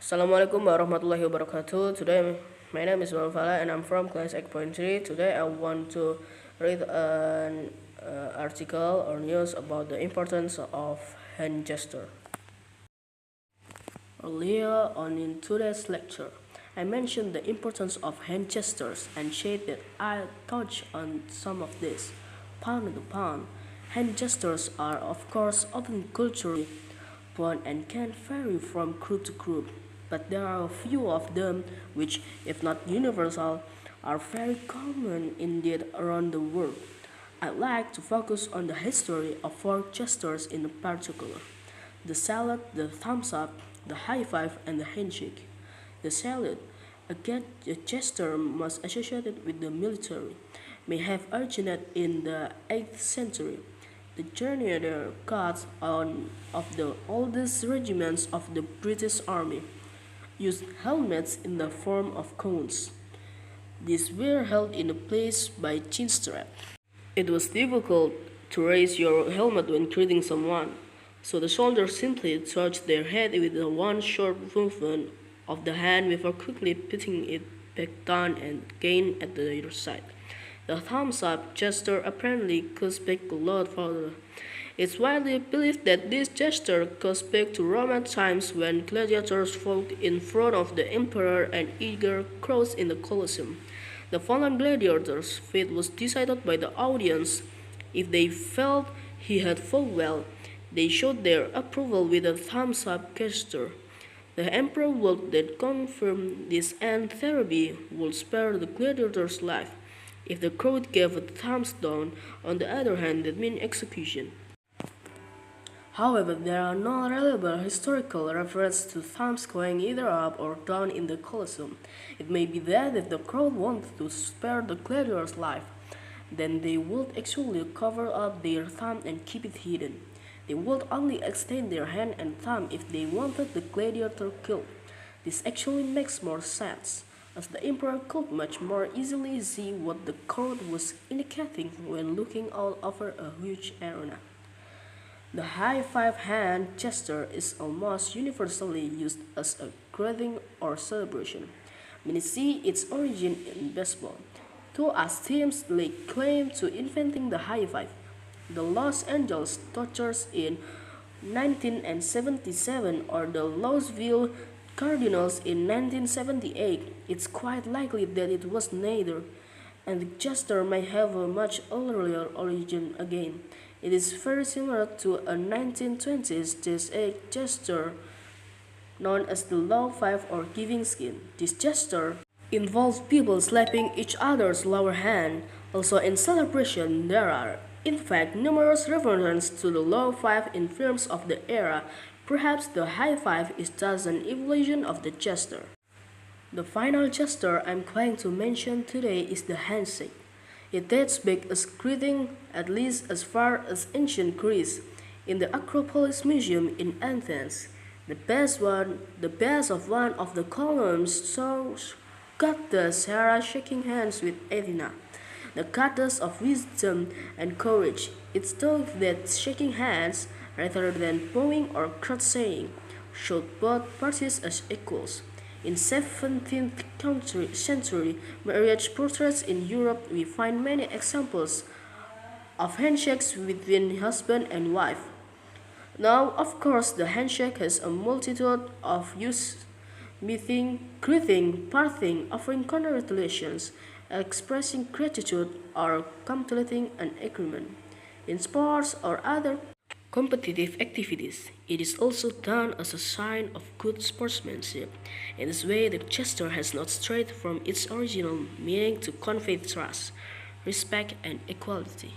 Assalamualaikum warahmatullahi wabarakatuh. Today, my name is Walfala and I'm from class 8.3. Today, I want to read an article or news about the importance of hand gesture. Earlier on in today's lecture, I mentioned the importance of hand gestures and said that I'll touch on some of this. Pound to pound, hand gestures are of course often culturally born and can vary from group to group, but there are a few of them which, if not universal, are very common indeed around the world. I'd like to focus on the history of four gestures in particular: the salute, the thumbs up, the high five, and the handshake. The salute, a gesture most associated with the military, may have originated in the 8th century. The Grenadier Guards, one of the oldest regiments of the British Army, used helmets in the form of cones. These were held in place by chin strap. It was difficult to raise your helmet when greeting someone, so the soldiers simply touched their head with one short movement of the hand before quickly putting it back down and again at the other side. The thumbs up gesture apparently goes back a lot further. It's widely believed that this gesture goes back to Roman times when gladiators fought in front of the emperor and eager crowds in the Colosseum. The fallen gladiator's fate was decided by the audience. If they felt he had fought well, they showed their approval with a thumbs up gesture. The emperor would then confirm this, and therapy would spare the gladiator's life. If the crowd gave a thumbs down, on the other hand, that meant execution. However, there are no reliable historical references to thumbs going either up or down in the Colosseum. It may be that if the crowd wanted to spare the gladiator's life, then they would actually cover up their thumb and keep it hidden. They would only extend their hand and thumb if they wanted the gladiator killed. This actually makes more sense, as the emperor could much more easily see what the crowd was indicating when looking out over a huge arena. The high five hand gesture is almost universally used as a greeting or celebration. Many see its origin in baseball. Two as teams lay claim to inventing the high five. The Los Angeles Dodgers in 1977 or the Louisville Cardinals in 1978. It's quite likely that it was neither, and the gesture may have a much earlier origin again. It is very similar to a 1920s gesture known as the low five or giving skin. This gesture involves people slapping each other's lower hand. Also in celebration, there are, in fact, numerous references to the low five in films of the era. Perhaps the high five is just an evolution of the gesture. The final gesture I'm going to mention today is the handshake. It dates back as greeting at least as far as ancient Greece. In the Acropolis Museum in Athens, the base of one of the columns shows goddess Hera shaking hands with Athena, the goddess of wisdom and courage. It's thought that shaking hands, rather than bowing or curtsying, showed both parties as equals. In 17th century marriage portraits in Europe, we find many examples of handshakes between husband and wife. Now, of course, the handshake has a multitude of uses: meeting, greeting, parting, offering congratulations, expressing gratitude, or completing an agreement. In sports or other competitive activities, it is also done as a sign of good sportsmanship. In this way, the gesture has not strayed from its original meaning to convey trust, respect, and equality.